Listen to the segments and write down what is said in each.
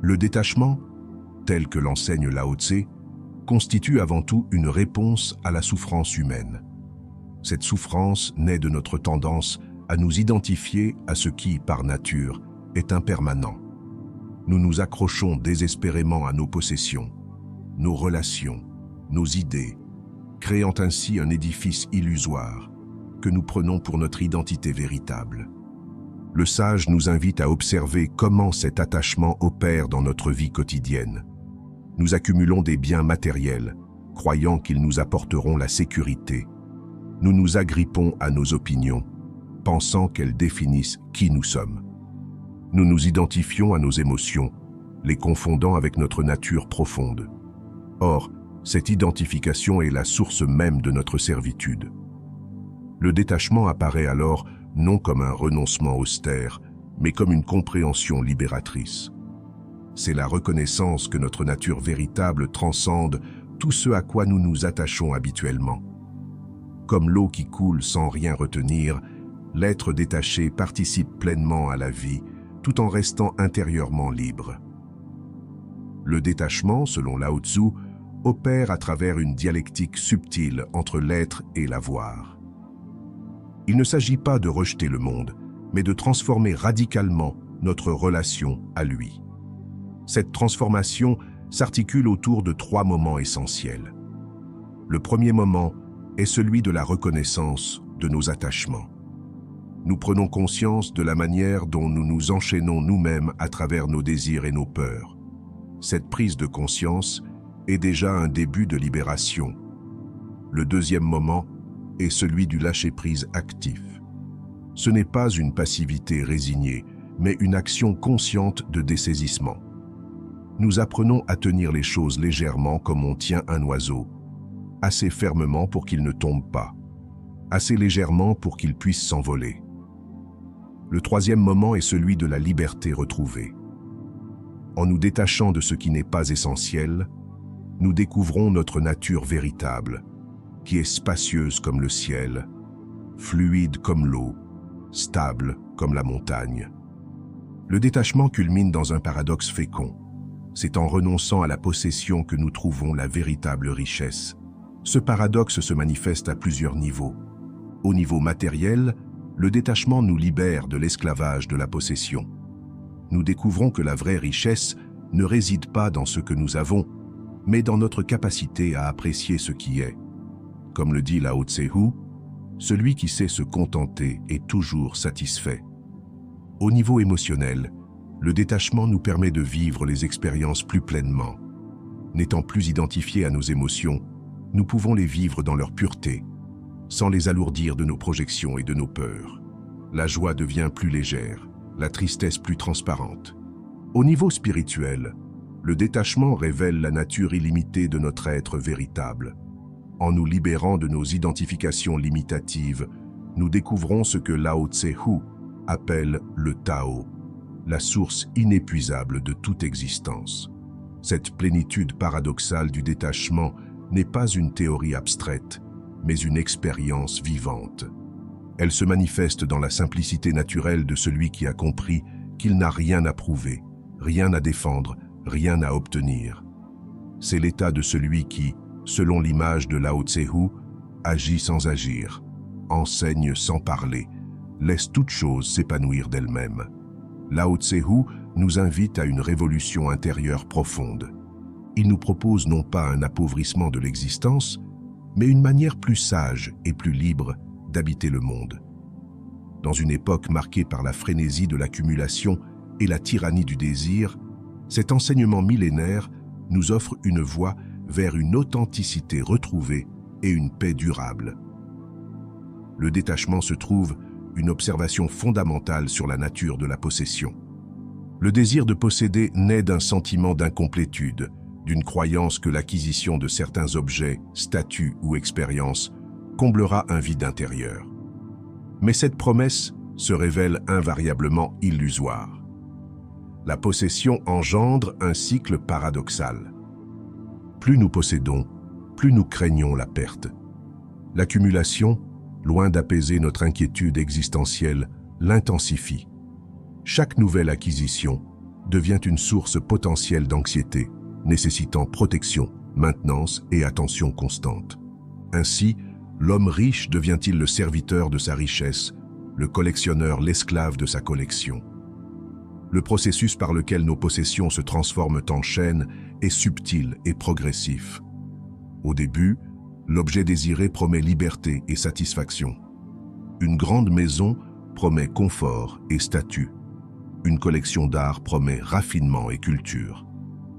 Le détachement, tel que l'enseigne Lao Tse, constitue avant tout une réponse à la souffrance humaine. Cette souffrance naît de notre tendance à nous identifier à ce qui, par nature, est impermanent. Nous nous accrochons désespérément à nos possessions, nos relations, nos idées, créant ainsi un édifice illusoire que nous prenons pour notre identité véritable. Le sage nous invite à observer comment cet attachement opère dans notre vie quotidienne. Nous accumulons des biens matériels, croyant qu'ils nous apporteront la sécurité. Nous nous agrippons à nos opinions, pensant qu'elles définissent qui nous sommes. Nous nous identifions à nos émotions, les confondant avec notre nature profonde. Or, cette identification est la source même de notre servitude. Le détachement apparaît alors non comme un renoncement austère, mais comme une compréhension libératrice. C'est la reconnaissance que notre nature véritable transcende tout ce à quoi nous nous attachons habituellement. Comme l'eau qui coule sans rien retenir, l'être détaché participe pleinement à la vie, tout en restant intérieurement libre. Le détachement, selon Lao Tzu, opère à travers une dialectique subtile entre l'être et l'avoir. Il ne s'agit pas de rejeter le monde, mais de transformer radicalement notre relation à lui. Cette transformation s'articule autour de 3 moments essentiels. Le premier moment est celui de la reconnaissance de nos attachements. Nous prenons conscience de la manière dont nous nous enchaînons nous-mêmes à travers nos désirs et nos peurs. Cette prise de conscience est déjà un début de libération. Le deuxième moment est celui du lâcher-prise actif. Ce n'est pas une passivité résignée, mais une action consciente de dessaisissement. Nous apprenons à tenir les choses légèrement comme on tient un oiseau, assez fermement pour qu'il ne tombe pas, assez légèrement pour qu'il puisse s'envoler. Le troisième moment est celui de la liberté retrouvée. En nous détachant de ce qui n'est pas essentiel, nous découvrons notre nature véritable, qui est spacieuse comme le ciel, fluide comme l'eau, stable comme la montagne. Le détachement culmine dans un paradoxe fécond. C'est en renonçant à la possession que nous trouvons la véritable richesse. Ce paradoxe se manifeste à plusieurs niveaux. Au niveau matériel, le détachement nous libère de l'esclavage de la possession. Nous découvrons que la vraie richesse ne réside pas dans ce que nous avons, mais dans notre capacité à apprécier ce qui est. Comme le dit Lao Tse, celui qui sait se contenter est toujours satisfait. Au niveau émotionnel, le détachement nous permet de vivre les expériences plus pleinement. N'étant plus identifiés à nos émotions, nous pouvons les vivre dans leur pureté, sans les alourdir de nos projections et de nos peurs. La joie devient plus légère, la tristesse plus transparente. Au niveau spirituel, le détachement révèle la nature illimitée de notre être véritable. En nous libérant de nos identifications limitatives, nous découvrons ce que Lao Tse appelle le Tao, la source inépuisable de toute existence. Cette plénitude paradoxale du détachement n'est pas une théorie abstraite, mais une expérience vivante. Elle se manifeste dans la simplicité naturelle de celui qui a compris qu'il n'a rien à prouver, rien à défendre, rien à obtenir. C'est l'état de celui qui, selon l'image de Lao Tse, agit sans agir, enseigne sans parler, laisse toute chose s'épanouir d'elle-même. Lao Tse nous invite à une révolution intérieure profonde. Il nous propose non pas un appauvrissement de l'existence, mais une manière plus sage et plus libre d'habiter le monde. Dans une époque marquée par la frénésie de l'accumulation et la tyrannie du désir, cet enseignement millénaire nous offre une voie vers une authenticité retrouvée et une paix durable. Le détachement se trouve une observation fondamentale sur la nature de la possession. Le désir de posséder naît d'un sentiment d'incomplétude, d'une croyance que l'acquisition de certains objets, statuts ou expériences comblera un vide intérieur. Mais cette promesse se révèle invariablement illusoire. La possession engendre un cycle paradoxal. Plus nous possédons, plus nous craignons la perte. L'accumulation, loin d'apaiser notre inquiétude existentielle, l'intensifie. Chaque nouvelle acquisition, devient une source potentielle d'anxiété, nécessitant protection, maintenance et attention constante. Ainsi, l'homme riche devient-il le serviteur de sa richesse, le collectionneur l'esclave de sa collection. Le processus par lequel nos possessions se transforment en chaînes est subtil et progressif. Au début, l'objet désiré promet liberté et satisfaction. Une grande maison promet confort et statut. Une collection d'art promet raffinement et culture.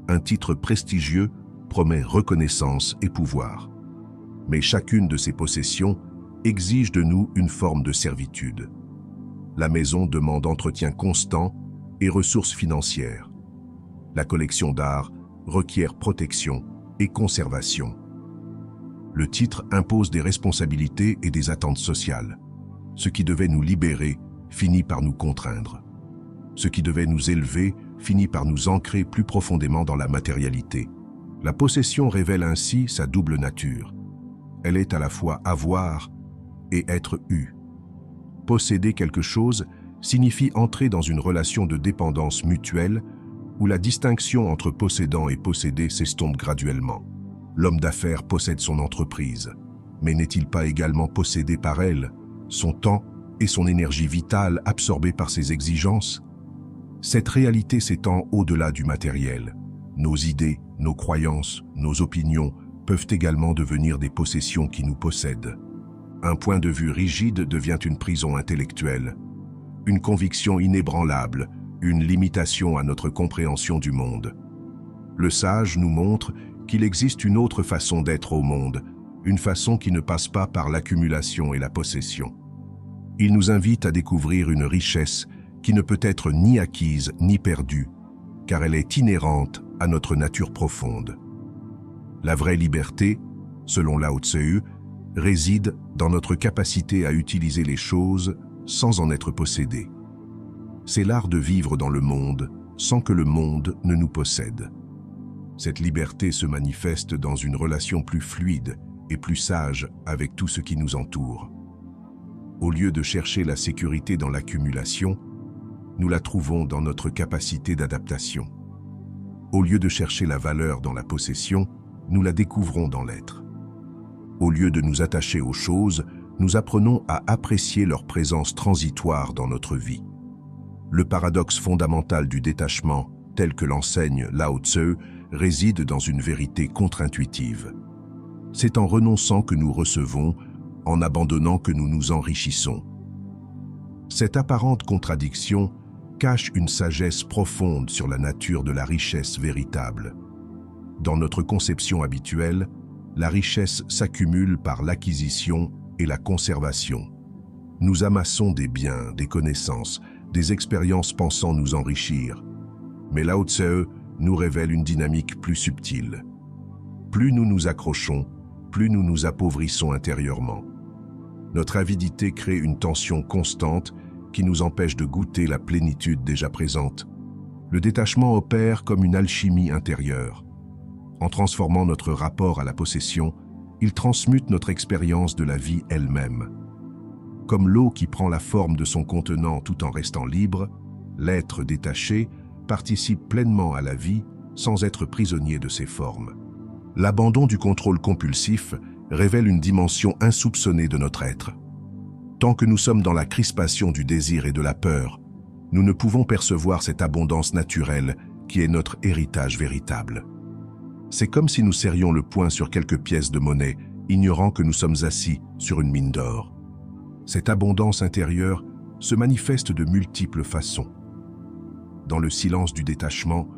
Un titre prestigieux promet reconnaissance et pouvoir. Mais chacune de ces possessions exige de nous une forme de servitude. La maison demande entretien constant et ressources financières. La collection d'art requiert protection et conservation. Le titre impose des responsabilités et des attentes sociales. Ce qui devait nous libérer finit par nous contraindre. Ce qui devait nous élever finit par nous ancrer plus profondément dans la matérialité. La possession révèle ainsi sa double nature. Elle est à la fois avoir et être eu. Posséder quelque chose signifie entrer dans une relation de dépendance mutuelle où la distinction entre possédant et possédé s'estompe graduellement. L'homme d'affaires possède son entreprise, mais n'est-il pas également possédé par elle, son temps et son énergie vitale absorbés par ses exigences? Cette réalité s'étend au-delà du matériel. Nos idées, nos croyances, nos opinions peuvent également devenir des possessions qui nous possèdent. Un point de vue rigide devient une prison intellectuelle, une conviction inébranlable, une limitation à notre compréhension du monde. Le sage nous montre qu'il existe une autre façon d'être au monde, une façon qui ne passe pas par l'accumulation et la possession. Il nous invite à découvrir une richesse qui ne peut être ni acquise ni perdue, car elle est inhérente à notre nature profonde. La vraie liberté, selon Lao Tzu, réside dans notre capacité à utiliser les choses sans en être possédé. C'est l'art de vivre dans le monde sans que le monde ne nous possède. Cette liberté se manifeste dans une relation plus fluide et plus sage avec tout ce qui nous entoure. Au lieu de chercher la sécurité dans l'accumulation, nous la trouvons dans notre capacité d'adaptation. Au lieu de chercher la valeur dans la possession, nous la découvrons dans l'être. Au lieu de nous attacher aux choses, nous apprenons à apprécier leur présence transitoire dans notre vie. Le paradoxe fondamental du détachement, tel que l'enseigne Lao Tzu, réside dans une vérité contre-intuitive. C'est en renonçant que nous recevons, en abandonnant que nous nous enrichissons. Cette apparente contradiction cache une sagesse profonde sur la nature de la richesse véritable. Dans notre conception habituelle, la richesse s'accumule par l'acquisition et la conservation. Nous amassons des biens, des connaissances, des expériences pensant nous enrichir. Mais Lao Tzu nous révèle une dynamique plus subtile. Plus nous nous accrochons, plus nous nous appauvrissons intérieurement. Notre avidité crée une tension constante qui nous empêche de goûter la plénitude déjà présente. Le détachement opère comme une alchimie intérieure. En transformant notre rapport à la possession, il transmute notre expérience de la vie elle-même. Comme l'eau qui prend la forme de son contenant tout en restant libre, l'être détaché participe pleinement à la vie sans être prisonnier de ses formes. L'abandon du contrôle compulsif révèle une dimension insoupçonnée de notre être. Tant que nous sommes dans la crispation du désir et de la peur, nous ne pouvons percevoir cette abondance naturelle qui est notre héritage véritable. C'est comme si nous serrions le poing sur quelques pièces de monnaie, ignorant que nous sommes assis sur une mine d'or. Cette abondance intérieure se manifeste de multiples façons. Dans le silence du détachement,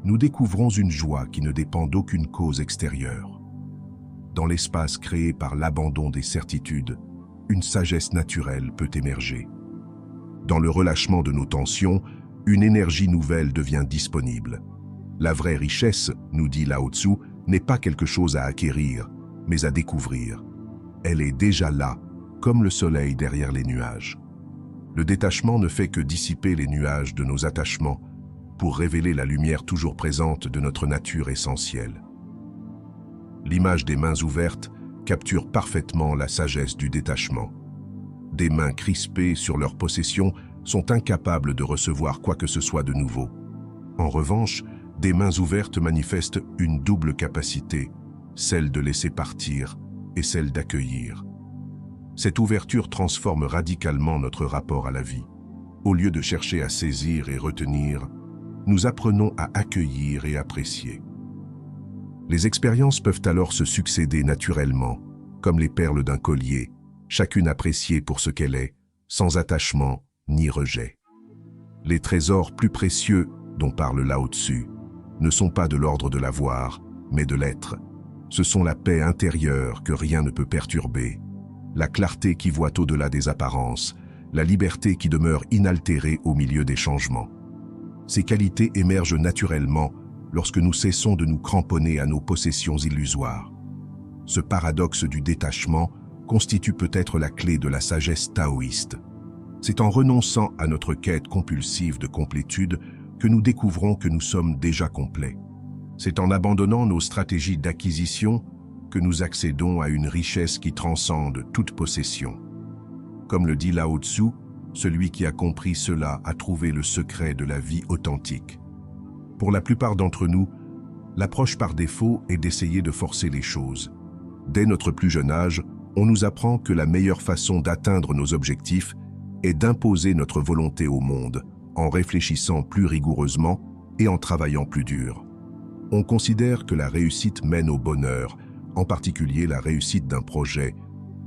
nous découvrons une joie qui ne dépend d'aucune cause extérieure. Dans l'espace créé par l'abandon des certitudes, une sagesse naturelle peut émerger. Dans le relâchement de nos tensions, une énergie nouvelle devient disponible. La vraie richesse, nous dit Lao Tzu, n'est pas quelque chose à acquérir, mais à découvrir. Elle est déjà là, comme le soleil derrière les nuages. Le détachement ne fait que dissiper les nuages de nos attachements pour révéler la lumière toujours présente de notre nature essentielle. L'image des mains ouvertes capture parfaitement la sagesse du détachement. Des mains crispées sur leur possession sont incapables de recevoir quoi que ce soit de nouveau. En revanche, des mains ouvertes manifestent une double capacité, celle de laisser partir et celle d'accueillir. Cette ouverture transforme radicalement notre rapport à la vie. Au lieu de chercher à saisir et retenir, nous apprenons à accueillir et apprécier. Les expériences peuvent alors se succéder naturellement, comme les perles d'un collier, chacune appréciée pour ce qu'elle est, sans attachement ni rejet. Les trésors plus précieux dont parle Lao Tzu ne sont pas de l'ordre de l'avoir, mais de l'être. Ce sont la paix intérieure que rien ne peut perturber, la clarté qui voit au-delà des apparences, la liberté qui demeure inaltérée au milieu des changements. Ces qualités émergent naturellement lorsque nous cessons de nous cramponner à nos possessions illusoires. Ce paradoxe du détachement constitue peut-être la clé de la sagesse taoïste. C'est en renonçant à notre quête compulsive de complétude que nous découvrons que nous sommes déjà complets. C'est en abandonnant nos stratégies d'acquisition que nous accédons à une richesse qui transcende toute possession. Comme le dit Lao Tzu, celui qui a compris cela a trouvé le secret de la vie authentique. Pour la plupart d'entre nous, l'approche par défaut est d'essayer de forcer les choses. Dès notre plus jeune âge, on nous apprend que la meilleure façon d'atteindre nos objectifs est d'imposer notre volonté au monde, en réfléchissant plus rigoureusement et en travaillant plus dur. On considère que la réussite mène au bonheur, en particulier la réussite d'un projet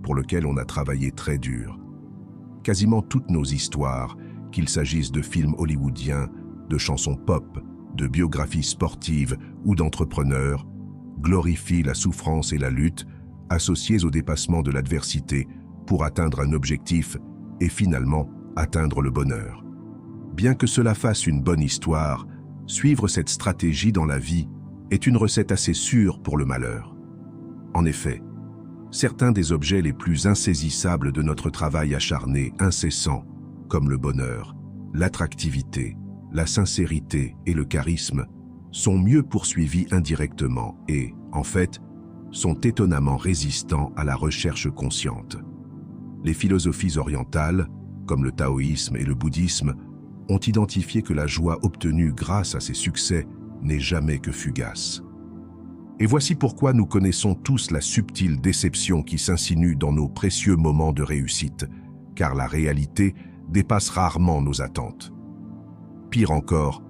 pour lequel on a travaillé très dur. Quasiment toutes nos histoires, qu'il s'agisse de films hollywoodiens, de chansons pop, de biographies sportives ou d'entrepreneurs, glorifient la souffrance et la lutte associées au dépassement de l'adversité pour atteindre un objectif et finalement atteindre le bonheur. Bien que cela fasse une bonne histoire, suivre cette stratégie dans la vie est une recette assez sûre pour le malheur. En effet, certains des objets les plus insaisissables de notre travail acharné, incessant, comme le bonheur, l'attractivité, la sincérité et le charisme, sont mieux poursuivis indirectement et, en fait, sont étonnamment résistants à la recherche consciente. Les philosophies orientales, comme le taoïsme et le bouddhisme, ont identifié que la joie obtenue grâce à ces succès n'est jamais que fugace. Et voici pourquoi nous connaissons tous la subtile déception qui s'insinue dans nos précieux moments de réussite, car la réalité dépasse rarement nos attentes. Pire encore,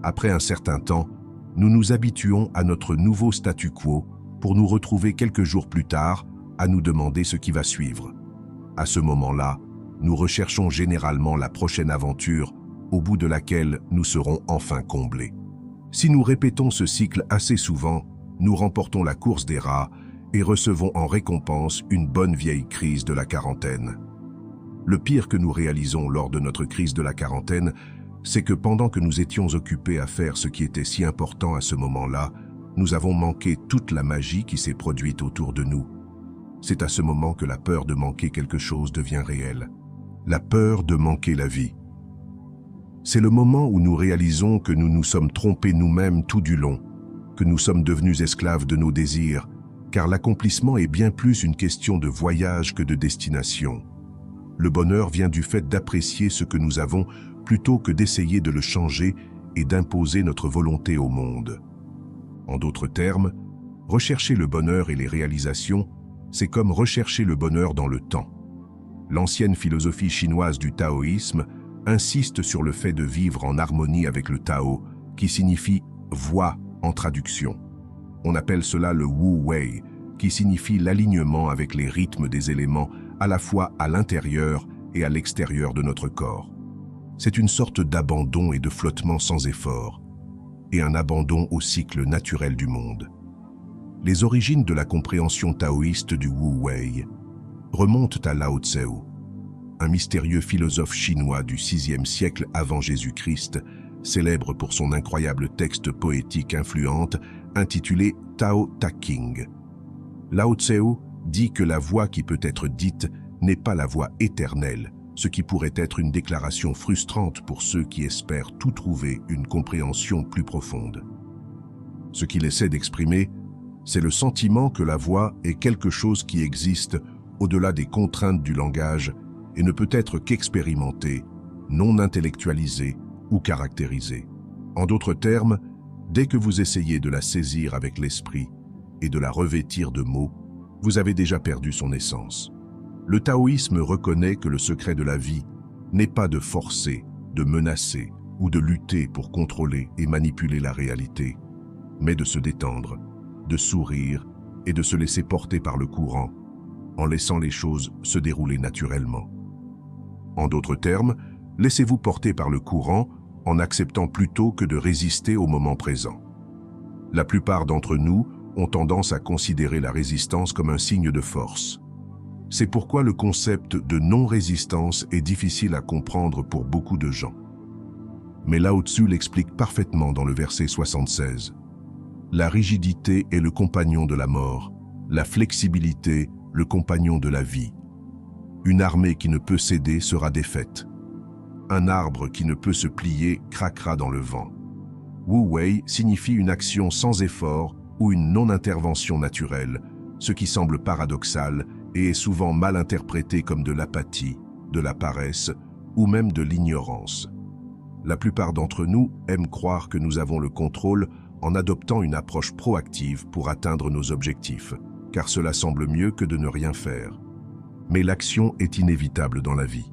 après un certain temps, nous nous habituons à notre nouveau statu quo pour nous retrouver quelques jours plus tard à nous demander ce qui va suivre. À ce moment-là, nous recherchons généralement la prochaine aventure au bout de laquelle nous serons enfin comblés. Si nous répétons ce cycle assez souvent, nous remportons la course des rats et recevons en récompense une bonne vieille crise de la quarantaine. Le pire que nous réalisons lors de notre crise de la quarantaine, c'est que pendant que nous étions occupés à faire ce qui était si important à ce moment-là, nous avons manqué toute la magie qui s'est produite autour de nous. C'est à ce moment que la peur de manquer quelque chose devient réelle. La peur de manquer la vie. C'est le moment où nous réalisons que nous nous sommes trompés nous-mêmes tout du long, que nous sommes devenus esclaves de nos désirs, car l'accomplissement est bien plus une question de voyage que de destination. Le bonheur vient du fait d'apprécier ce que nous avons plutôt que d'essayer de le changer et d'imposer notre volonté au monde. En d'autres termes, rechercher le bonheur et les réalisations, c'est comme rechercher le bonheur dans le temps. L'ancienne philosophie chinoise du taoïsme insiste sur le fait de vivre en harmonie avec le Tao, qui signifie « voie » en traduction. On appelle cela le Wu Wei, qui signifie l'alignement avec les rythmes des éléments à la fois à l'intérieur et à l'extérieur de notre corps. C'est une sorte d'abandon et de flottement sans effort, et un abandon au cycle naturel du monde. Les origines de la compréhension taoïste du Wu Wei remontent à Lao Tzu, un mystérieux philosophe chinois du VIe siècle avant Jésus-Christ, célèbre pour son incroyable texte poétique influente intitulé Tao Te Ching. Lao Tzu dit que la voix qui peut être dite n'est pas la voix éternelle, ce qui pourrait être une déclaration frustrante pour ceux qui espèrent tout trouver une compréhension plus profonde. Ce qu'il essaie d'exprimer, c'est le sentiment que la voix est quelque chose qui existe au-delà des contraintes du langage et ne peut être qu'expérimenté, non intellectualisé ou caractérisé. En d'autres termes, dès que vous essayez de la saisir avec l'esprit et de la revêtir de mots, vous avez déjà perdu son essence. Le taoïsme reconnaît que le secret de la vie n'est pas de forcer, de menacer ou de lutter pour contrôler et manipuler la réalité, mais de se détendre, de sourire et de se laisser porter par le courant, en laissant les choses se dérouler naturellement. En d'autres termes, laissez-vous porter par le courant en acceptant plutôt que de résister au moment présent. La plupart d'entre nous ont tendance à considérer la résistance comme un signe de force. C'est pourquoi le concept de non-résistance est difficile à comprendre pour beaucoup de gens. Mais Lao Tzu l'explique parfaitement dans le verset 76. La rigidité est le compagnon de la mort, la flexibilité, le compagnon de la vie. Une armée qui ne peut céder sera défaite. Un arbre qui ne peut se plier craquera dans le vent. Wu Wei signifie une action sans effort ou une non-intervention naturelle, ce qui semble paradoxal et est souvent mal interprété comme de l'apathie, de la paresse ou même de l'ignorance. La plupart d'entre nous aiment croire que nous avons le contrôle en adoptant une approche proactive pour atteindre nos objectifs, car cela semble mieux que de ne rien faire. Mais l'action est inévitable dans la vie.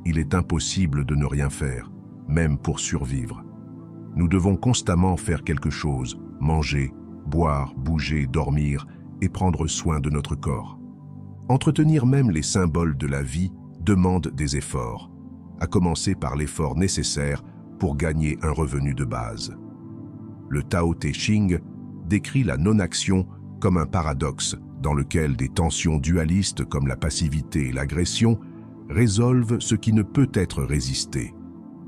Il est impossible de ne rien faire, même pour survivre. Nous devons constamment faire quelque chose, manger, boire, bouger, dormir et prendre soin de notre corps. Entretenir même les symboles de la vie demande des efforts, à commencer par l'effort nécessaire pour gagner un revenu de base. Le Tao Te Ching décrit la non-action comme un paradoxe dans lequel des tensions dualistes comme la passivité et l'agression résolvent ce qui ne peut être résisté.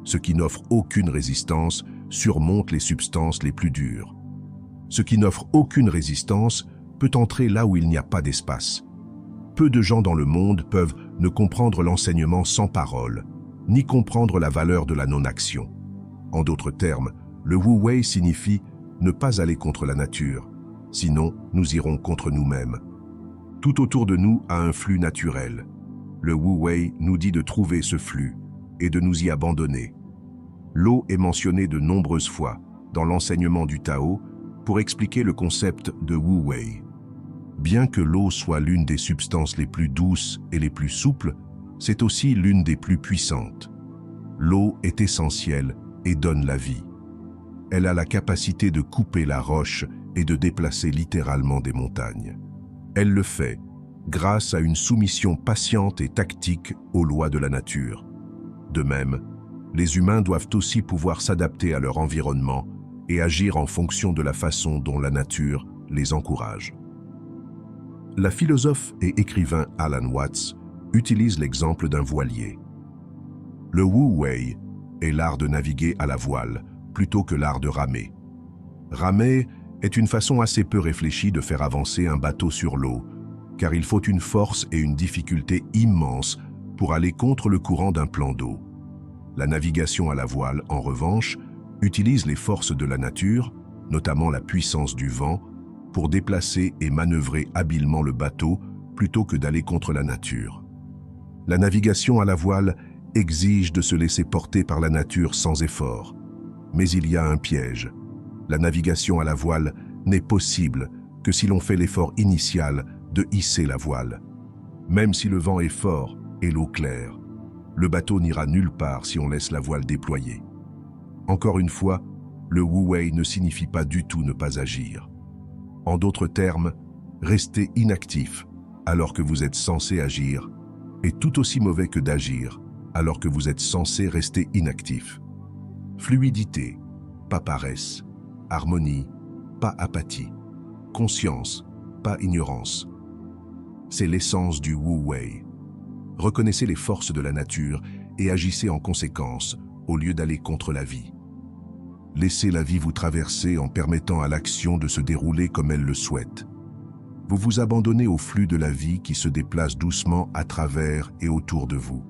Ce qui n'offre aucune résistance surmonte les substances les plus dures. Ce qui n'offre aucune résistance peut entrer là où il n'y a pas d'espace. Peu de gens dans le monde peuvent ne comprendre l'enseignement sans parole, ni comprendre la valeur de la non-action. En d'autres termes, le Wu Wei signifie ne pas aller contre la nature, sinon nous irons contre nous-mêmes. Tout autour de nous a un flux naturel. Le Wu Wei nous dit de trouver ce flux et de nous y abandonner. L'eau est mentionnée de nombreuses fois dans l'enseignement du Tao pour expliquer le concept de Wu Wei. Bien que l'eau soit l'une des substances les plus douces et les plus souples, c'est aussi l'une des plus puissantes. L'eau est essentielle et donne la vie. Elle a la capacité de couper la roche et de déplacer littéralement des montagnes. Elle le fait grâce à une soumission patiente et tactique aux lois de la nature. De même, les humains doivent aussi pouvoir s'adapter à leur environnement et agir en fonction de la façon dont la nature les encourage. La philosophe et écrivain Alan Watts utilise l'exemple d'un voilier. Le Wu Wei est l'art de naviguer à la voile plutôt que l'art de ramer. Ramer est une façon assez peu réfléchie de faire avancer un bateau sur l'eau, car il faut une force et une difficulté immenses pour aller contre le courant d'un plan d'eau. La navigation à la voile, en revanche, utilise les forces de la nature, notamment la puissance du vent, pour déplacer et manœuvrer habilement le bateau plutôt que d'aller contre la nature. La navigation à la voile exige de se laisser porter par la nature sans effort. Mais il y a un piège. La navigation à la voile n'est possible que si l'on fait l'effort initial de hisser la voile. Même si le vent est fort et l'eau claire, le bateau n'ira nulle part si on laisse la voile déployée. Encore une fois, le Wu Wei ne signifie pas du tout ne pas agir. En d'autres termes, rester inactif alors que vous êtes censé agir est tout aussi mauvais que d'agir alors que vous êtes censé rester inactif. Fluidité, pas paresse. Harmonie, pas apathie. Conscience, pas ignorance. C'est l'essence du Wu Wei. Reconnaissez les forces de la nature et agissez en conséquence au lieu d'aller contre la vie. Laissez la vie vous traverser en permettant à l'action de se dérouler comme elle le souhaite. Vous vous abandonnez au flux de la vie qui se déplace doucement à travers et autour de vous.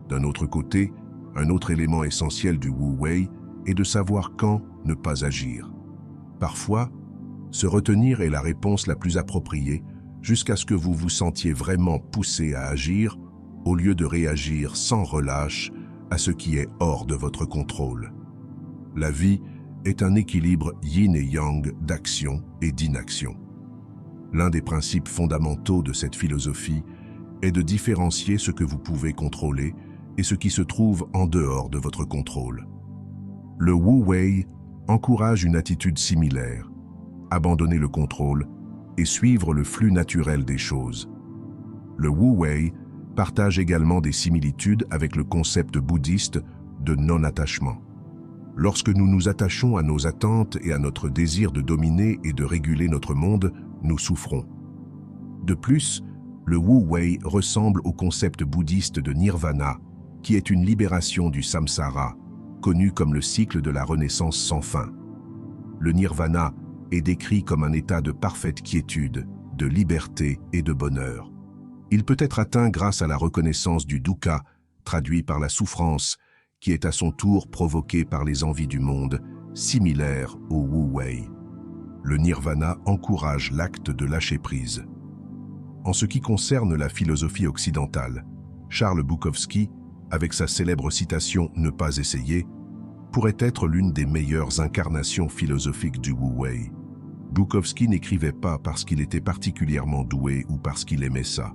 D'un autre côté, un autre élément essentiel du Wu Wei est de savoir quand ne pas agir. Parfois, se retenir est la réponse la plus appropriée jusqu'à ce que vous vous sentiez vraiment poussé à agir au lieu de réagir sans relâche à ce qui est hors de votre contrôle. La vie est un équilibre yin et yang d'action et d'inaction. L'un des principes fondamentaux de cette philosophie est de différencier ce que vous pouvez contrôler et ce qui se trouve en dehors de votre contrôle. Le Wu Wei encourage une attitude similaire, abandonner le contrôle et suivre le flux naturel des choses. Le Wu Wei partage également des similitudes avec le concept bouddhiste de non-attachement. Lorsque nous nous attachons à nos attentes et à notre désir de dominer et de réguler notre monde, nous souffrons. De plus, le Wu Wei ressemble au concept bouddhiste de nirvana, qui est une libération du samsara, connu comme le cycle de la renaissance sans fin. Le nirvana est décrit comme un état de parfaite quiétude, de liberté et de bonheur. Il peut être atteint grâce à la reconnaissance du dukkha, traduit par la souffrance, qui est à son tour provoquée par les envies du monde, similaire au Wu Wei. Le nirvana encourage l'acte de lâcher prise. En ce qui concerne la philosophie occidentale, Charles Bukowski, avec sa célèbre citation « Ne pas essayer », pourrait être l'une des meilleures incarnations philosophiques du Wu Wei. Bukowski n'écrivait pas parce qu'il était particulièrement doué ou parce qu'il aimait ça.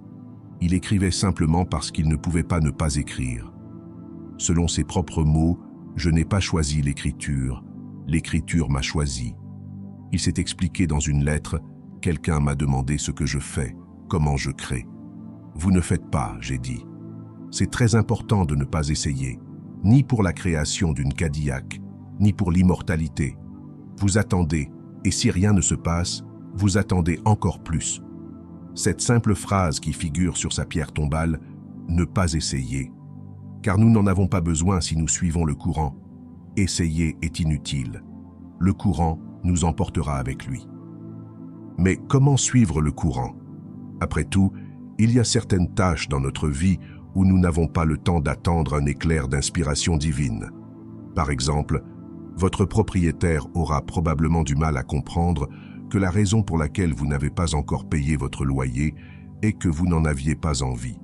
Il écrivait simplement parce qu'il ne pouvait pas ne pas écrire. Selon ses propres mots, « Je n'ai pas choisi l'écriture, l'écriture m'a choisi ». Il s'est expliqué dans une lettre « Quelqu'un m'a demandé ce que je fais, comment je crée. Vous ne faites pas, j'ai dit. C'est très important de ne pas essayer, ni pour la création d'une Cadillac, ni pour l'immortalité. Vous attendez, et si rien ne se passe, vous attendez encore plus. » Cette simple phrase qui figure sur sa pierre tombale, « Ne pas essayer », car nous n'en avons pas besoin si nous suivons le courant. Essayer est inutile. Le courant nous emportera avec lui. Mais comment suivre le courant? Après tout, il y a certaines tâches dans notre vie où nous n'avons pas le temps d'attendre un éclair d'inspiration divine. Par exemple, votre propriétaire aura probablement du mal à comprendre que la raison pour laquelle vous n'avez pas encore payé votre loyer est que vous n'en aviez pas envie.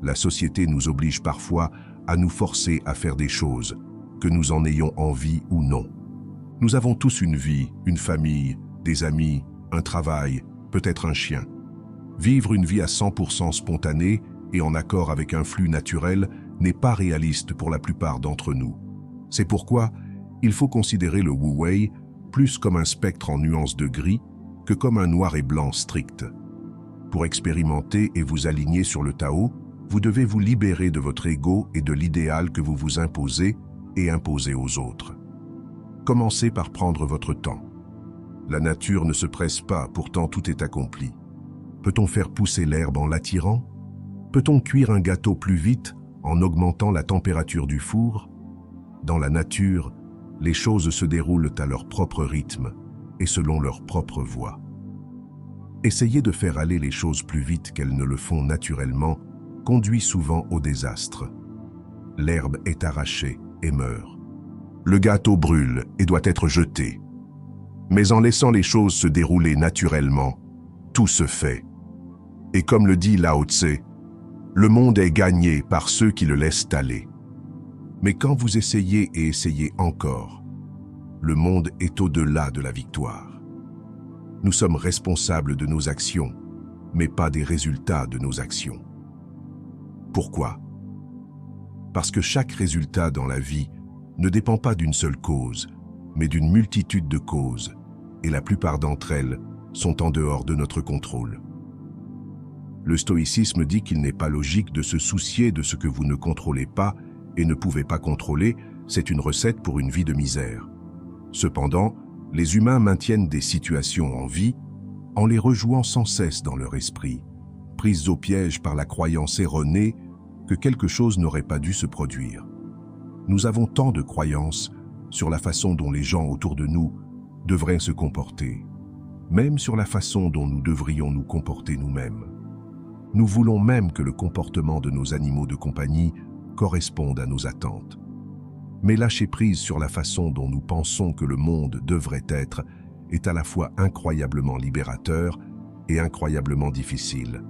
La société nous oblige parfois à nous forcer à faire des choses, que nous en ayons envie ou non. Nous avons tous une vie, une famille, des amis, un travail, peut-être un chien. Vivre une vie à 100% spontanée et en accord avec un flux naturel n'est pas réaliste pour la plupart d'entre nous. C'est pourquoi il faut considérer le Wu Wei plus comme un spectre en nuances de gris que comme un noir et blanc strict. Pour expérimenter et vous aligner sur le Tao, vous devez vous libérer de votre ego et de l'idéal que vous vous imposez et imposez aux autres. Commencez par prendre votre temps. La nature ne se presse pas, pourtant tout est accompli. Peut-on faire pousser l'herbe en l'attirant? Peut-on cuire un gâteau plus vite en augmentant la température du four? Dans la nature, les choses se déroulent à leur propre rythme et selon leur propre voie. Essayer de faire aller les choses plus vite qu'elles ne le font naturellement conduit souvent au désastre. L'herbe est arrachée et meurt. Le gâteau brûle et doit être jeté. Mais en laissant les choses se dérouler naturellement, tout se fait. Et comme le dit Lao Tse, le monde est gagné par ceux qui le laissent aller. Mais quand vous essayez et essayez encore, le monde est au-delà de la victoire. Nous sommes responsables de nos actions, mais pas des résultats de nos actions. Pourquoi? Parce que chaque résultat dans la vie ne dépend pas d'une seule cause, mais d'une multitude de causes, et la plupart d'entre elles sont en dehors de notre contrôle. Le stoïcisme dit qu'il n'est pas logique de se soucier de ce que vous ne contrôlez pas et ne pouvez pas contrôler, c'est une recette pour une vie de misère. Cependant, les humains maintiennent des situations en vie en les rejouant sans cesse dans leur esprit, prises au piège par la croyance erronée que quelque chose n'aurait pas dû se produire. Nous avons tant de croyances sur la façon dont les gens autour de nous devraient se comporter, même sur la façon dont nous devrions nous comporter nous-mêmes. Nous voulons même que le comportement de nos animaux de compagnie corresponde à nos attentes. Mais lâcher prise sur la façon dont nous pensons que le monde devrait être est à la fois incroyablement libérateur et incroyablement difficile.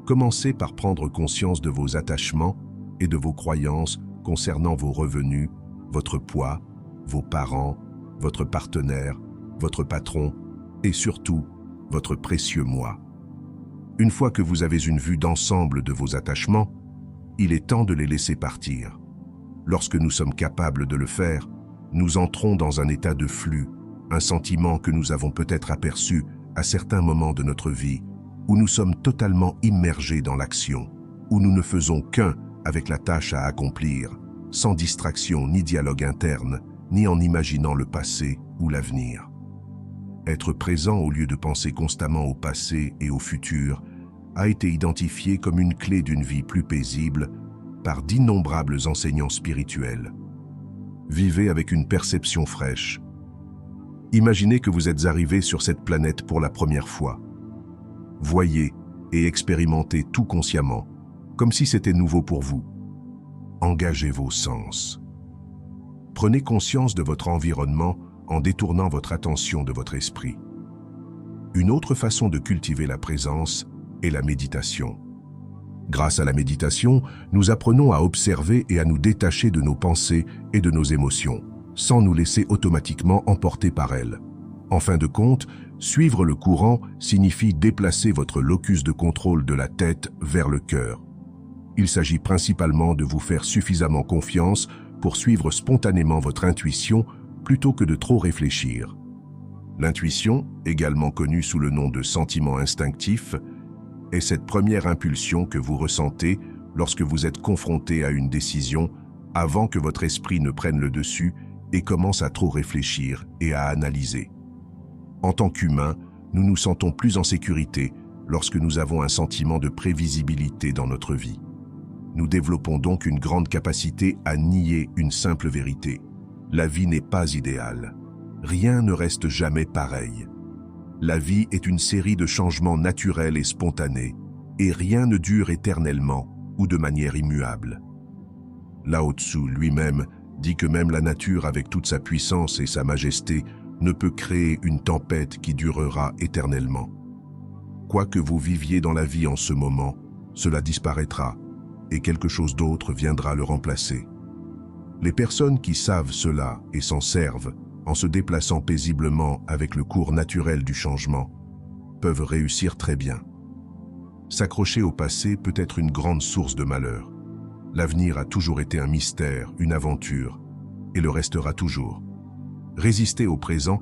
Commencez par prendre conscience de vos attachements et de vos croyances concernant vos revenus, votre poids, vos parents, votre partenaire, votre patron et surtout votre précieux moi. Une fois que vous avez une vue d'ensemble de vos attachements, il est temps de les laisser partir. Lorsque nous sommes capables de le faire, nous entrons dans un état de flux, un sentiment que nous avons peut-être aperçu à certains moments de notre vie, où nous sommes totalement immergés dans l'action, où nous ne faisons qu'un avec la tâche à accomplir, sans distraction ni dialogue interne, ni en imaginant le passé ou l'avenir. Être présent au lieu de penser constamment au passé et au futur a été identifié comme une clé d'une vie plus paisible par d'innombrables enseignants spirituels. Vivez avec une perception fraîche. Imaginez que vous êtes arrivé sur cette planète pour la première fois. Voyez et expérimentez tout consciemment, comme si c'était nouveau pour vous. Engagez vos sens. Prenez conscience de votre environnement en détournant votre attention de votre esprit. Une autre façon de cultiver la présence est la méditation. Grâce à la méditation, nous apprenons à observer et à nous détacher de nos pensées et de nos émotions, sans nous laisser automatiquement emporter par elles. En fin de compte, suivre le courant signifie déplacer votre locus de contrôle de la tête vers le cœur. Il s'agit principalement de vous faire suffisamment confiance pour suivre spontanément votre intuition plutôt que de trop réfléchir. L'intuition, également connue sous le nom de sentiment instinctif, est cette première impulsion que vous ressentez lorsque vous êtes confronté à une décision avant que votre esprit ne prenne le dessus et commence à trop réfléchir et à analyser. En tant qu'humains, nous nous sentons plus en sécurité lorsque nous avons un sentiment de prévisibilité dans notre vie. Nous développons donc une grande capacité à nier une simple vérité. La vie n'est pas idéale. Rien ne reste jamais pareil. La vie est une série de changements naturels et spontanés, et rien ne dure éternellement ou de manière immuable. Lao Tzu lui-même dit que même la nature avec toute sa puissance et sa majesté ne peut créer une tempête qui durera éternellement. Quoi que vous viviez dans la vie en ce moment, cela disparaîtra et quelque chose d'autre viendra le remplacer. Les personnes qui savent cela et s'en servent en se déplaçant paisiblement avec le cours naturel du changement, peuvent réussir très bien. S'accrocher au passé peut être une grande source de malheur. L'avenir a toujours été un mystère, une aventure, et le restera toujours. Résister au présent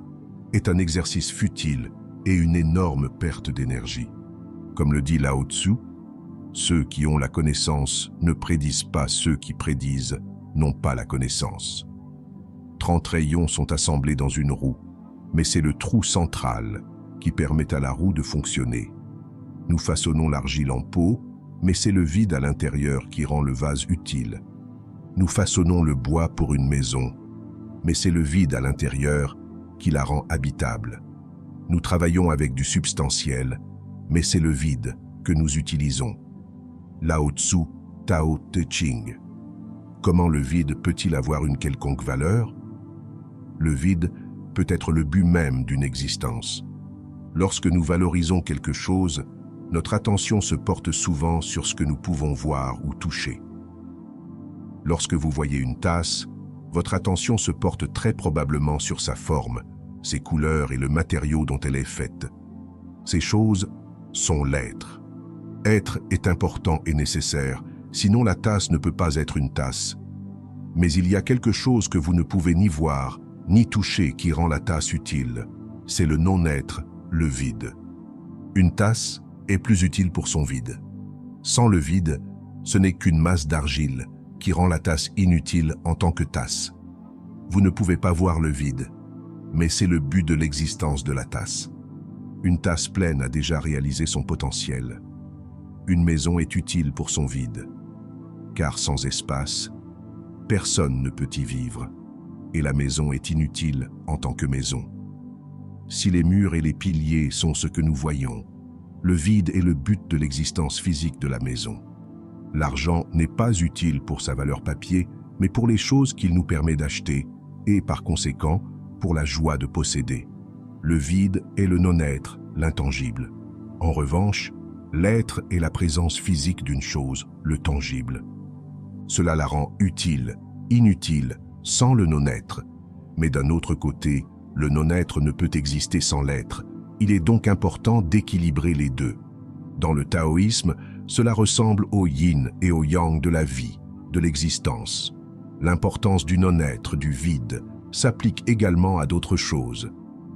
est un exercice futile et une énorme perte d'énergie. Comme le dit Lao Tzu, ceux qui ont la connaissance ne prédisent pas, ceux qui prédisent n'ont pas la connaissance. 30 rayons sont assemblés dans une roue, mais c'est le trou central qui permet à la roue de fonctionner. Nous façonnons l'argile en pot, mais c'est le vide à l'intérieur qui rend le vase utile. Nous façonnons le bois pour une maison, mais c'est le vide à l'intérieur qui la rend habitable. Nous travaillons avec du substantiel, mais c'est le vide que nous utilisons. Lao Tzu, Tao Te Ching. Comment le vide peut-il avoir une quelconque valeur? Le vide peut être le but même d'une existence. Lorsque nous valorisons quelque chose, notre attention se porte souvent sur ce que nous pouvons voir ou toucher. Lorsque vous voyez une tasse, votre attention se porte très probablement sur sa forme, ses couleurs et le matériau dont elle est faite. Ces choses sont l'être. Être est important et nécessaire, sinon la tasse ne peut pas être une tasse. Mais il y a quelque chose que vous ne pouvez ni voir, ni toucher qui rend la tasse utile. C'est le non-être, le vide. Une tasse est plus utile pour son vide. Sans le vide, ce n'est qu'une masse d'argile qui rend la tasse inutile en tant que tasse. Vous ne pouvez pas voir le vide, mais c'est le but de l'existence de la tasse. Une tasse pleine a déjà réalisé son potentiel. Une maison est utile pour son vide, car sans espace, personne ne peut y vivre, et la maison est inutile en tant que maison. Si les murs et les piliers sont ce que nous voyons, le vide est le but de l'existence physique de la maison. L'argent n'est pas utile pour sa valeur papier, mais pour les choses qu'il nous permet d'acheter, et par conséquent, pour la joie de posséder. Le vide est le non-être, l'intangible. En revanche, l'être est la présence physique d'une chose, le tangible. Cela la rend utile, inutile, sans le non-être. Mais d'un autre côté, le non-être ne peut exister sans l'être. Il est donc important d'équilibrer les deux. Dans le taoïsme, cela ressemble au yin et au yang de la vie, de l'existence. L'importance du non-être, du vide, s'applique également à d'autres choses.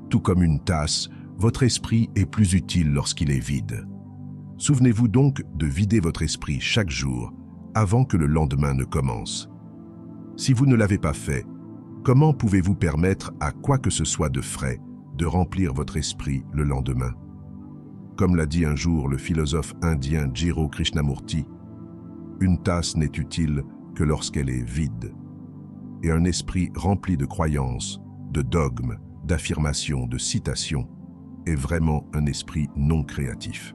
Tout comme une tasse, votre esprit est plus utile lorsqu'il est vide. Souvenez-vous donc de vider votre esprit chaque jour avant que le lendemain ne commence. Si vous ne l'avez pas fait, comment pouvez-vous permettre à quoi que ce soit de frais de remplir votre esprit le lendemain? Comme l'a dit un jour le philosophe indien Jiro Krishnamurti, une tasse n'est utile que lorsqu'elle est vide. Et un esprit rempli de croyances, de dogmes, d'affirmations, de citations, est vraiment un esprit non créatif.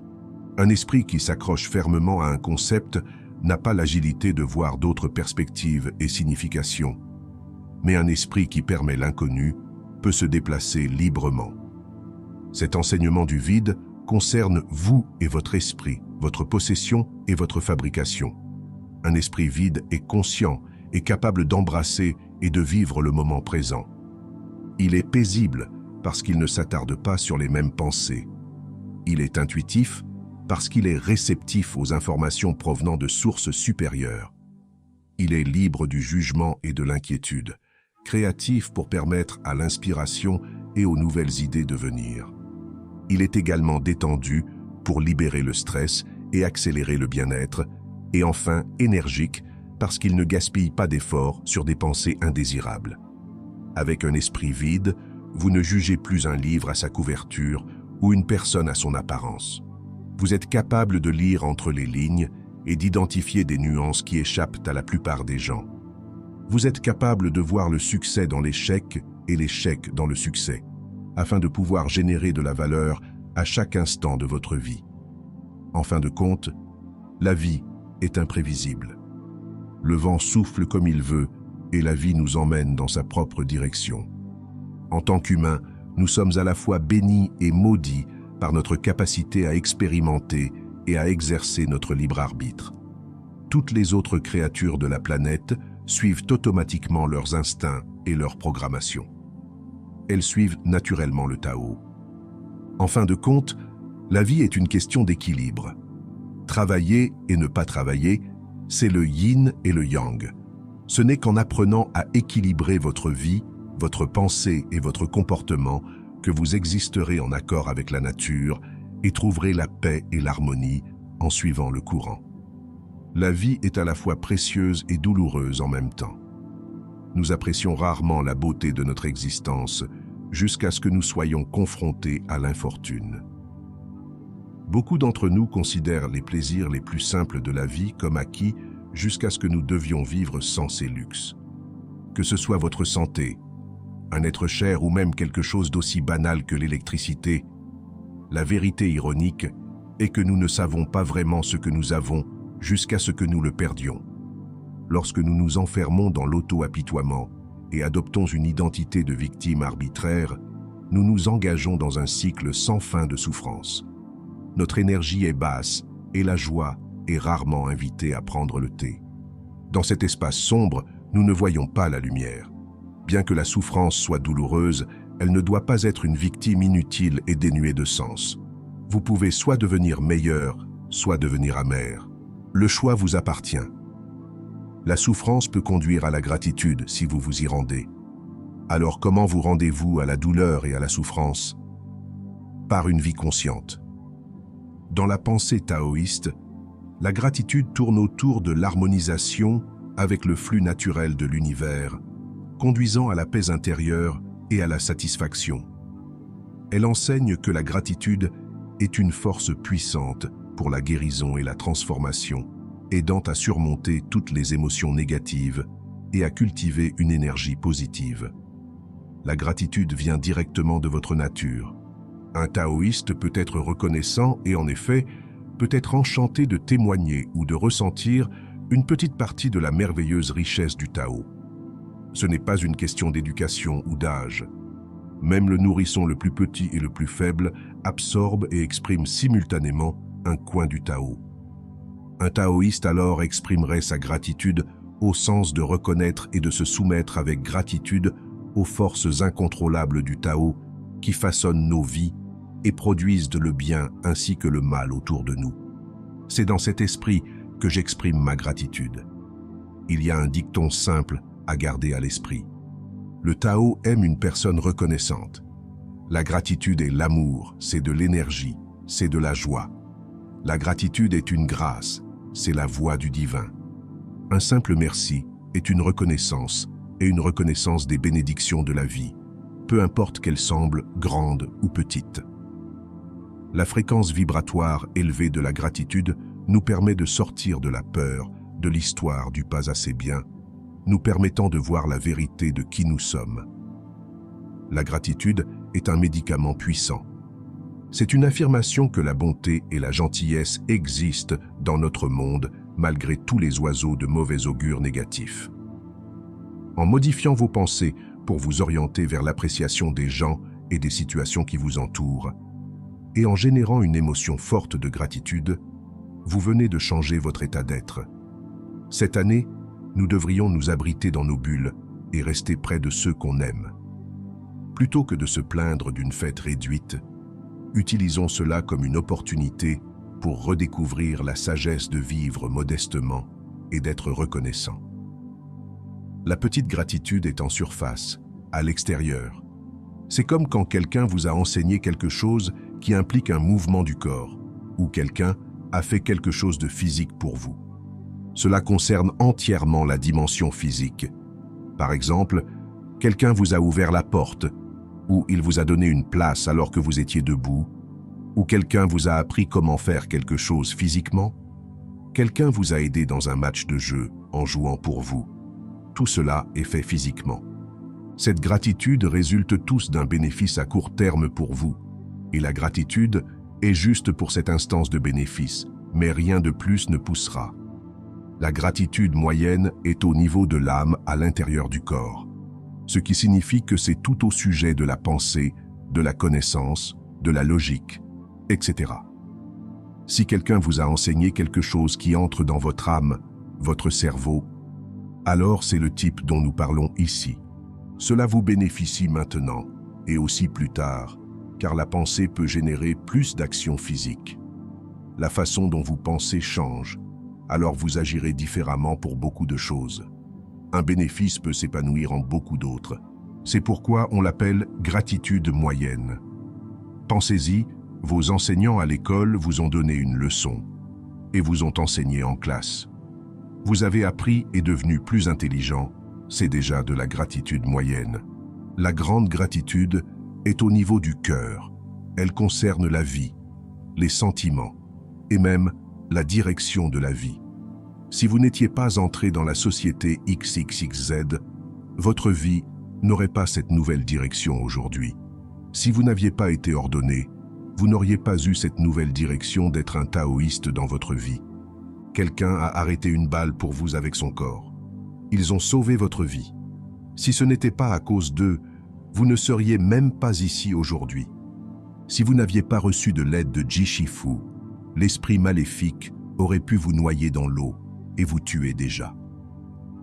Un esprit qui s'accroche fermement à un concept n'a pas l'agilité de voir d'autres perspectives et significations, mais un esprit qui permet l'inconnu peut se déplacer librement. Cet enseignement du vide concerne vous et votre esprit, votre possession et votre fabrication. Un esprit vide est conscient et capable d'embrasser et de vivre le moment présent. Il est paisible parce qu'il ne s'attarde pas sur les mêmes pensées. Il est intuitif parce qu'il est réceptif aux informations provenant de sources supérieures. Il est libre du jugement et de l'inquiétude, créatif pour permettre à l'inspiration et aux nouvelles idées de venir. Il est également détendu pour libérer le stress et accélérer le bien-être, et enfin énergique parce qu'il ne gaspille pas d'efforts sur des pensées indésirables. Avec un esprit vide, vous ne jugez plus un livre à sa couverture ou une personne à son apparence. Vous êtes capable de lire entre les lignes et d'identifier des nuances qui échappent à la plupart des gens. Vous êtes capable de voir le succès dans l'échec et l'échec dans le succès, afin de pouvoir générer de la valeur à chaque instant de votre vie. En fin de compte, la vie est imprévisible. Le vent souffle comme il veut et la vie nous emmène dans sa propre direction. En tant qu'humains, nous sommes à la fois bénis et maudits par notre capacité à expérimenter et à exercer notre libre arbitre. Toutes les autres créatures de la planète suivent automatiquement leurs instincts et leur programmation. Elles suivent naturellement le Tao. En fin de compte, la vie est une question d'équilibre. Travailler et ne pas travailler, c'est le yin et le yang. Ce n'est qu'en apprenant à équilibrer votre vie, votre pensée et votre comportement que vous existerez en accord avec la nature et trouverez la paix et l'harmonie en suivant le courant. La vie est à la fois précieuse et douloureuse en même temps. Nous apprécions rarement la beauté de notre existence jusqu'à ce que nous soyons confrontés à l'infortune. Beaucoup d'entre nous considèrent les plaisirs les plus simples de la vie comme acquis jusqu'à ce que nous devions vivre sans ces luxes. Que ce soit votre santé, un être cher ou même quelque chose d'aussi banal que l'électricité, la vérité ironique est que nous ne savons pas vraiment ce que nous avons jusqu'à ce que nous le perdions. Lorsque nous nous enfermons dans l'auto-apitoiement et adoptons une identité de victime arbitraire, nous nous engageons dans un cycle sans fin de souffrance. Notre énergie est basse et la joie est rarement invitée à prendre le thé. Dans cet espace sombre, nous ne voyons pas la lumière. Bien que la souffrance soit douloureuse, elle ne doit pas être une victime inutile et dénuée de sens. Vous pouvez soit devenir meilleur, soit devenir amer. Le choix vous appartient. La souffrance peut conduire à la gratitude si vous vous y rendez. Alors comment vous rendez-vous à la douleur et à la souffrance? Par une vie consciente. Dans la pensée taoïste, la gratitude tourne autour de l'harmonisation avec le flux naturel de l'univers, conduisant à la paix intérieure et à la satisfaction. Elle enseigne que la gratitude est une force puissante pour la guérison et la transformation, aidant à surmonter toutes les émotions négatives et à cultiver une énergie positive. La gratitude vient directement de votre nature. Un taoïste peut être reconnaissant et en effet, peut être enchanté de témoigner ou de ressentir une petite partie de la merveilleuse richesse du Tao. Ce n'est pas une question d'éducation ou d'âge. Même le nourrisson le plus petit et le plus faible absorbe et exprime simultanément un coin du Tao. Un taoïste alors exprimerait sa gratitude au sens de reconnaître et de se soumettre avec gratitude aux forces incontrôlables du Tao qui façonnent nos vies et produisent le bien ainsi que le mal autour de nous. C'est dans cet esprit que j'exprime ma gratitude. Il y a un dicton simple à garder à l'esprit. Le Tao aime une personne reconnaissante. La gratitude est l'amour, c'est de l'énergie, c'est de la joie. La gratitude est une grâce, c'est la voix du divin. Un simple merci est une reconnaissance, et une reconnaissance des bénédictions de la vie, peu importe qu'elles semblent grandes ou petites. La fréquence vibratoire élevée de la gratitude nous permet de sortir de la peur, de l'histoire du pas assez bien, nous permettant de voir la vérité de qui nous sommes. La gratitude est un médicament puissant. C'est une affirmation que la bonté et la gentillesse existent dans notre monde malgré tous les oiseaux de mauvais augure négatifs. En modifiant vos pensées pour vous orienter vers l'appréciation des gens et des situations qui vous entourent, et en générant une émotion forte de gratitude, vous venez de changer votre état d'être. Cette année, nous devrions nous abriter dans nos bulles et rester près de ceux qu'on aime. Plutôt que de se plaindre d'une fête réduite, utilisons cela comme une opportunité pour redécouvrir la sagesse de vivre modestement et d'être reconnaissant. La petite gratitude est en surface, à l'extérieur. C'est comme quand quelqu'un vous a enseigné quelque chose qui implique un mouvement du corps, ou quelqu'un a fait quelque chose de physique pour vous. Cela concerne entièrement la dimension physique. Par exemple, quelqu'un vous a ouvert la porte, ou il vous a donné une place alors que vous étiez debout, ou quelqu'un vous a appris comment faire quelque chose physiquement. Quelqu'un vous a aidé dans un match de jeu en jouant pour vous. Tout cela est fait physiquement. Cette gratitude résulte tous d'un bénéfice à court terme pour vous, et la gratitude est juste pour cette instance de bénéfice, mais rien de plus ne poussera. La gratitude moyenne est au niveau de l'âme à l'intérieur du corps, ce qui signifie que c'est tout au sujet de la pensée, de la connaissance, de la logique, etc. Si quelqu'un vous a enseigné quelque chose qui entre dans votre âme, votre cerveau, alors c'est le type dont nous parlons ici. Cela vous bénéficie maintenant, et aussi plus tard, car la pensée peut générer plus d'actions physiques. La façon dont vous pensez change, alors vous agirez différemment pour beaucoup de choses. Un bénéfice peut s'épanouir en beaucoup d'autres. C'est pourquoi on l'appelle gratitude moyenne. Pensez-y, vos enseignants à l'école vous ont donné une leçon et vous ont enseigné en classe. Vous avez appris et devenu plus intelligent, c'est déjà de la gratitude moyenne. La grande gratitude est au niveau du cœur. Elle concerne la vie, les sentiments et même la direction de la vie. Si vous n'étiez pas entré dans la société XXXZ, votre vie n'aurait pas cette nouvelle direction aujourd'hui. Si vous n'aviez pas été ordonné, vous n'auriez pas eu cette nouvelle direction d'être un taoïste dans votre vie. Quelqu'un a arrêté une balle pour vous avec son corps. Ils ont sauvé votre vie. Si ce n'était pas à cause d'eux, vous ne seriez même pas ici aujourd'hui. Si vous n'aviez pas reçu de l'aide de Jishifu, l'esprit maléfique aurait pu vous noyer dans l'eau et vous tuer déjà.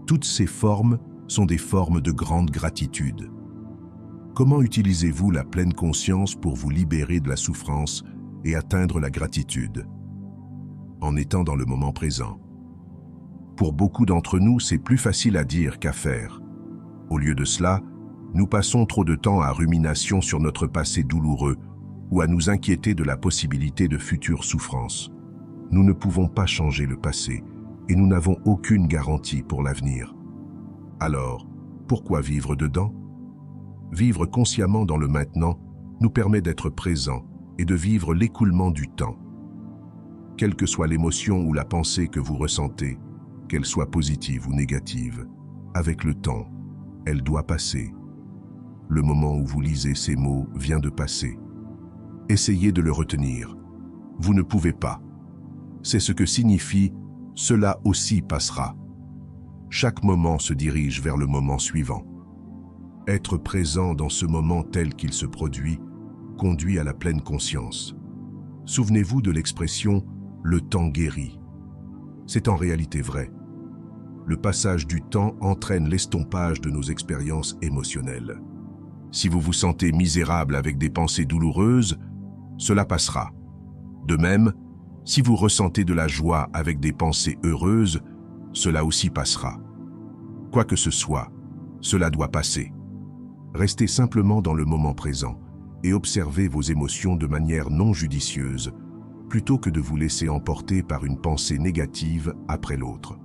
Toutes ces formes sont des formes de grande gratitude. Comment utilisez-vous la pleine conscience pour vous libérer de la souffrance et atteindre la gratitude? En étant dans le moment présent. Pour beaucoup d'entre nous, c'est plus facile à dire qu'à faire. Au lieu de cela, nous passons trop de temps à rumination sur notre passé douloureux ou à nous inquiéter de la possibilité de futures souffrances. Nous ne pouvons pas changer le passé et nous n'avons aucune garantie pour l'avenir. Alors, pourquoi vivre dedans? Vivre consciemment dans le maintenant nous permet d'être présent et de vivre l'écoulement du temps. Quelle que soit l'émotion ou la pensée que vous ressentez, qu'elle soit positive ou négative, avec le temps, elle doit passer. Le moment où vous lisez ces mots vient de passer. Essayez de le retenir. Vous ne pouvez pas. C'est ce que signifie « cela aussi passera ». Chaque moment se dirige vers le moment suivant. Être présent dans ce moment tel qu'il se produit conduit à la pleine conscience. Souvenez-vous de l'expression « le temps guérit ». C'est en réalité vrai. le passage du temps entraîne l'estompage de nos expériences émotionnelles. Si vous vous sentez misérable avec des pensées douloureuses, cela passera. De même, si vous ressentez de la joie avec des pensées heureuses, cela aussi passera. Quoi que ce soit, cela doit passer. Restez simplement dans le moment présent et observez vos émotions de manière non judicieuse, plutôt que de vous laisser emporter par une pensée négative après l'autre.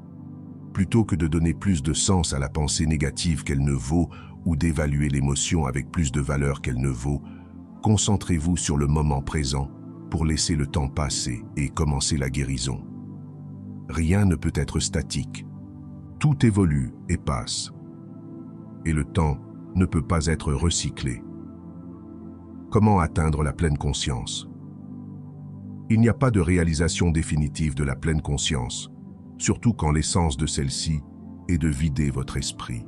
Plutôt que de donner plus de sens à la pensée négative qu'elle ne vaut ou d'évaluer l'émotion avec plus de valeur qu'elle ne vaut, concentrez-vous sur le moment présent pour laisser le temps passer et commencer la guérison. Rien ne peut être statique. Tout évolue et passe. Et le temps ne peut pas être recyclé. Comment atteindre la pleine conscience? Il n'y a pas de réalisation définitive de la pleine conscience, surtout quand l'essence de celle-ci est de vider votre esprit.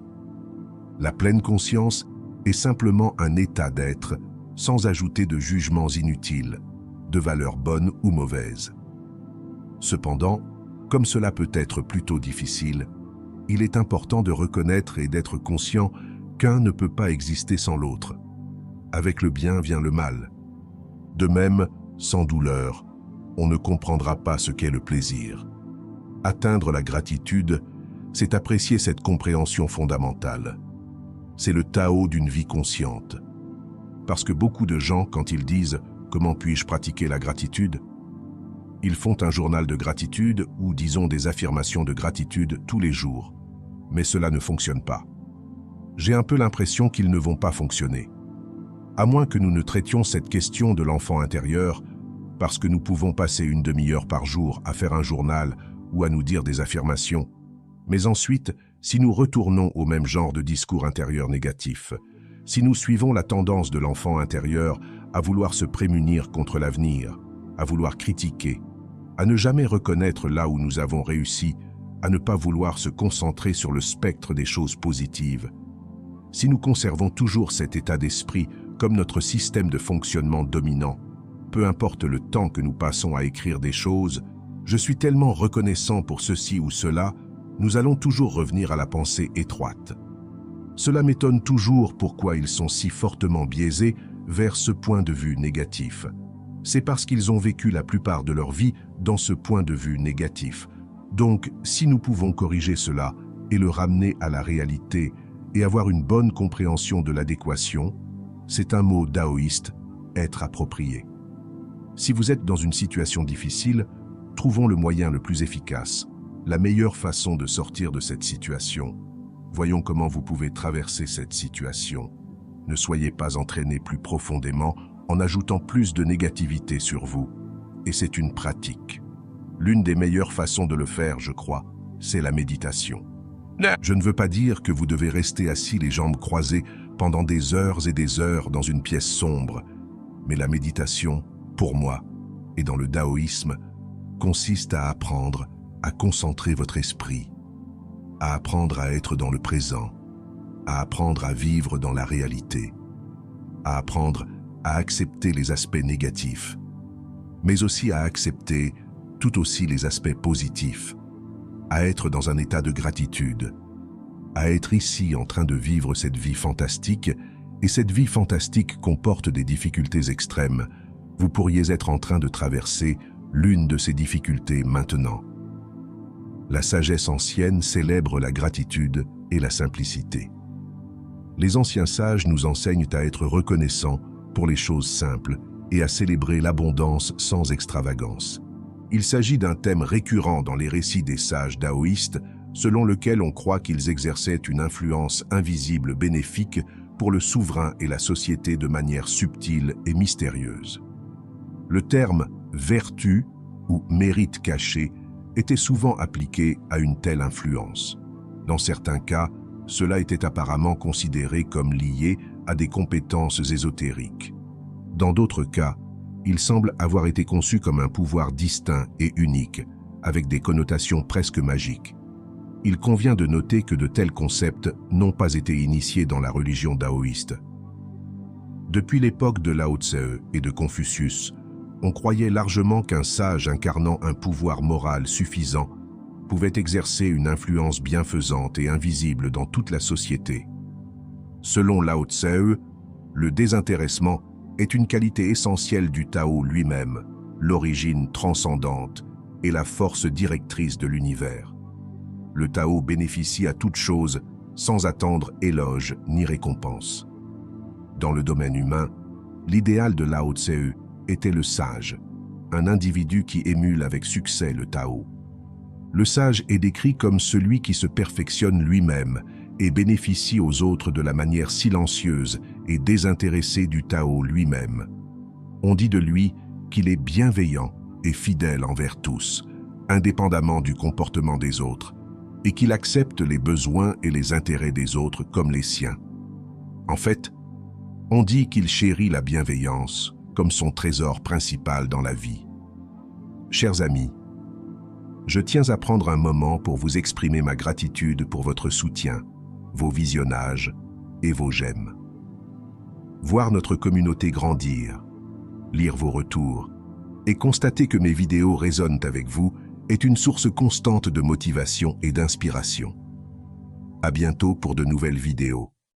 La pleine conscience est simplement un état d'être sans ajouter de jugements inutiles, de valeurs bonnes ou mauvaises. Cependant, comme cela peut être plutôt difficile, il est important de reconnaître et d'être conscient qu'un ne peut pas exister sans l'autre. Avec le bien vient le mal. De même, sans douleur, on ne comprendra pas ce qu'est le plaisir. Atteindre la gratitude, c'est apprécier cette compréhension fondamentale. C'est le Tao d'une vie consciente. Parce que beaucoup de gens, quand ils disent « Comment puis-je pratiquer la gratitude ?», ils font un journal de gratitude ou disons des affirmations de gratitude tous les jours. Mais cela ne fonctionne pas. J'ai un peu l'impression qu'ils ne vont pas fonctionner. À moins que nous ne traitions cette question de l'enfant intérieur, parce que nous pouvons passer une demi-heure par jour à faire un journal ou à nous dire des affirmations. Mais ensuite, si nous retournons au même genre de discours intérieur négatif, si nous suivons la tendance de l'enfant intérieur à vouloir se prémunir contre l'avenir, à vouloir critiquer, à ne jamais reconnaître là où nous avons réussi, à ne pas vouloir se concentrer sur le spectre des choses positives. Si nous conservons toujours cet état d'esprit comme notre système de fonctionnement dominant, peu importe le temps que nous passons à écrire des choses, je suis tellement reconnaissant pour ceci ou cela, nous allons toujours revenir à la pensée étroite. Cela m'étonne toujours pourquoi ils sont si fortement biaisés vers ce point de vue négatif. C'est parce qu'ils ont vécu la plupart de leur vie dans ce point de vue négatif. Donc, si nous pouvons corriger cela et le ramener à la réalité et avoir une bonne compréhension de l'adéquation, c'est un mot taoïste, être approprié. Si vous êtes dans une situation difficile, trouvons le moyen le plus efficace, la meilleure façon de sortir de cette situation. Voyons comment vous pouvez traverser cette situation. Ne soyez pas entraîné plus profondément en ajoutant plus de négativité sur vous. Et c'est une pratique. L'une des meilleures façons de le faire, je crois, c'est la méditation. Je ne veux pas dire que vous devez rester assis les jambes croisées pendant des heures et des heures dans une pièce sombre, mais la méditation, pour moi, et dans le taoïsme, consiste à apprendre à concentrer votre esprit, à apprendre à être dans le présent, à apprendre à vivre dans la réalité, à apprendre à accepter les aspects négatifs, mais aussi à accepter tout aussi les aspects positifs, à être dans un état de gratitude, à être ici en train de vivre cette vie fantastique, et cette vie fantastique comporte des difficultés extrêmes. Vous pourriez être en train de traverser l'une de ces difficultés maintenant. La sagesse ancienne célèbre la gratitude et la simplicité. Les anciens sages nous enseignent à être reconnaissants pour les choses simples et à célébrer l'abondance sans extravagance. Il s'agit d'un thème récurrent dans les récits des sages taoïstes, selon lequel on croit qu'ils exerçaient une influence invisible bénéfique pour le souverain et la société de manière subtile et mystérieuse. Le terme « vertu » ou « mérite caché » était souvent appliqué à une telle influence. Dans certains cas, cela était apparemment considéré comme lié à des compétences ésotériques. Dans d'autres cas, il semble avoir été conçu comme un pouvoir distinct et unique, avec des connotations presque magiques. Il convient de noter que de tels concepts n'ont pas été initiés dans la religion taoïste. Depuis l'époque de Lao Tse et de Confucius, on croyait largement qu'un sage incarnant un pouvoir moral suffisant pouvait exercer une influence bienfaisante et invisible dans toute la société. Selon Lao Tse, le désintéressement est une qualité essentielle du Tao lui-même, l'origine transcendante et la force directrice de l'univers. Le Tao bénéficie à toute chose sans attendre éloge ni récompense. Dans le domaine humain, l'idéal de Lao Tse était le sage, un individu qui émule avec succès le Tao. Le sage est décrit comme celui qui se perfectionne lui-même et bénéficie aux autres de la manière silencieuse et désintéressée du Tao lui-même. On dit de lui qu'il est bienveillant et fidèle envers tous, indépendamment du comportement des autres, et qu'il accepte les besoins et les intérêts des autres comme les siens. En fait, on dit qu'il chérit la bienveillance comme son trésor principal dans la vie. Chers amis, je tiens à prendre un moment pour vous exprimer ma gratitude pour votre soutien, vos visionnages et vos j'aime. Voir notre communauté grandir, lire vos retours et constater que mes vidéos résonnent avec vous est une source constante de motivation et d'inspiration. À bientôt pour de nouvelles vidéos.